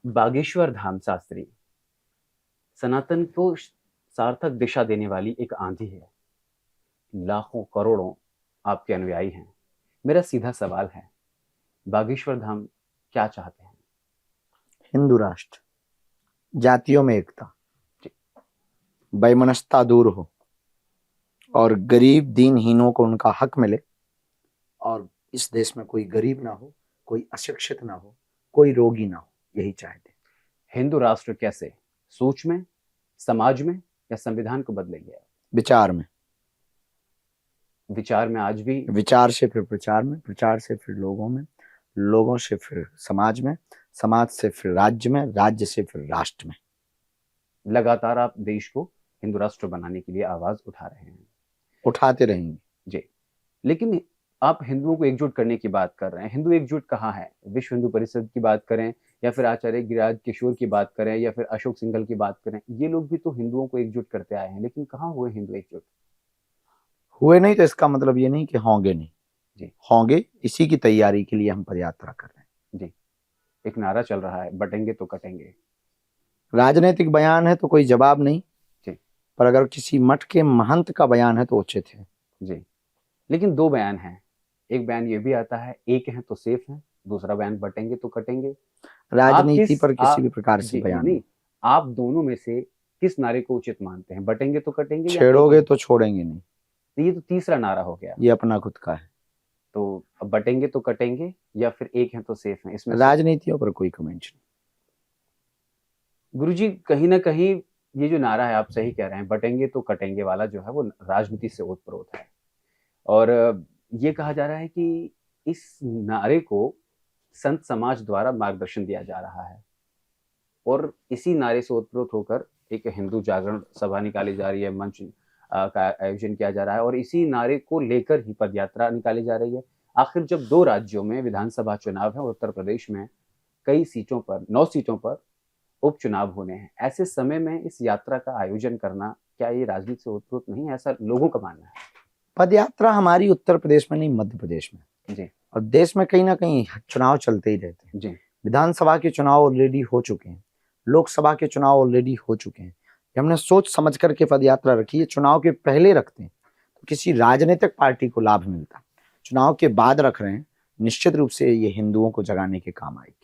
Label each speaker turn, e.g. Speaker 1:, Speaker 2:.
Speaker 1: बागेश्वर धाम शास्त्री सनातन को सार्थक दिशा देने वाली एक आंधी है। लाखों करोड़ों आपके अनुयायी हैं। मेरा सीधा सवाल है, बागेश्वर धाम क्या चाहते हैं?
Speaker 2: हिंदू राष्ट्र, जातियों में एकता,
Speaker 1: जी।
Speaker 2: वैमनस्यता दूर हो और गरीब दीनहीनों को उनका हक मिले और इस देश में कोई गरीब ना हो, कोई अशिक्षित ना हो, कोई रोगी ना हो, यही चाहते हैं।
Speaker 1: हिंदू राष्ट्र कैसे? सोच में, समाज में या संविधान को बदलेंगे?
Speaker 2: विचार में।
Speaker 1: विचार में आज भी?
Speaker 2: विचार से फिर प्रचार में, प्रचार से फिर लोगों में, लोगों से फिर समाज में, समाज से फिर राज्य में, राज्य से फिर राष्ट्र में।
Speaker 1: लगातार आप देश को हिंदू राष्ट्र बनाने के लिए आवाज उठा रहे हैं।
Speaker 2: उठाते रहेंगे
Speaker 1: जी, लेकिन आप हिंदुओं को एकजुट करने की बात कर रहे हैं। हिंदू एकजुट कहाँ है? विश्व हिंदू परिषद की बात करें या फिर आचार्य गिरिराज किशोर की बात करें या फिर अशोक सिंघल की बात करें, ये लोग भी तो हिंदुओं को एकजुट करते आए हैं, लेकिन कहाँ हुए हिंदू एकजुट?
Speaker 2: हुए नहीं तो इसका मतलब ये नहीं कि होंगे नहीं।
Speaker 1: जी,
Speaker 2: होंगे, इसी की तैयारी के लिए हम पदयात्रा कर रहे हैं।
Speaker 1: जी। एक नारा चल रहा है, बटेंगे तो कटेंगे।
Speaker 2: राजनीतिक बयान है तो कोई जवाब नहीं
Speaker 1: जी,
Speaker 2: पर अगर किसी मठ के महंत का बयान है तो उचित है।
Speaker 1: जी। लेकिन दो बयान हैं। एक बयान ये भी आता है, एक है तो सेफ है, दूसरा बयान बटेंगे तो कटेंगे। आप
Speaker 2: राजनीति
Speaker 1: किस
Speaker 2: पर किसी भी प्रकार से
Speaker 1: जी
Speaker 2: बयान
Speaker 1: नहीं,
Speaker 2: नहीं।
Speaker 1: आप दोनों में से किस नारे को उचित मानते हैं? बटेंगे तो कटेंगे या एक
Speaker 2: छेड़ोगे
Speaker 1: है?
Speaker 2: तो छोड़ेंगे नहीं,
Speaker 1: तो ये तो तीसरा नारा हो गया।
Speaker 2: ये अपना खुद का है।
Speaker 1: तो अब बटेंगे तो कटेंगे या फिर एक है तो सेफ है, इसमें से?
Speaker 2: राजनीतियों पर कोई कमेंट नहीं।
Speaker 1: गुरुजी, कहीं ना कहीं ये जो नारा है, आप सही कह रहे हैं, बटेंगे तो कटेंगे वाला जो है वो राजनीति से ओतप्रोत है। और ये कहा जा रहा है कि इस नारे को संत समाज द्वारा मार्गदर्शन दिया जा रहा है और इसी नारे से ओतप्रोत होकर एक हिंदू जागरण सभा निकाली जा रही है, मंच का आयोजन किया जा रहा है और इसी नारे को लेकर ही पदयात्रा निकाली जा रही है। आखिर जब दो राज्यों में विधानसभा चुनाव है, उत्तर प्रदेश में कई सीटों पर, 9 सीटों पर उपचुनाव होने हैं, ऐसे समय में इस यात्रा का आयोजन करना, क्या ये राजनीति से ओतप्रोत नहीं है? ऐसा लोगों का मानना है।
Speaker 2: पदयात्रा हमारी उत्तर प्रदेश में नहीं, मध्य प्रदेश में
Speaker 1: जी,
Speaker 2: और देश में कहीं ना कहीं चुनाव चलते ही रहते हैं।
Speaker 1: जी,
Speaker 2: विधानसभा के चुनाव ऑलरेडी हो चुके हैं, लोकसभा के चुनाव ऑलरेडी हो चुके हैं। हमने सोच समझ करके पदयात्रा रखी है। चुनाव के पहले रखते हैं तो किसी राजनीतिक पार्टी को लाभ मिलता, चुनाव के बाद रख रहे हैं, निश्चित रूप से ये हिंदुओं को जगाने के काम आएगी।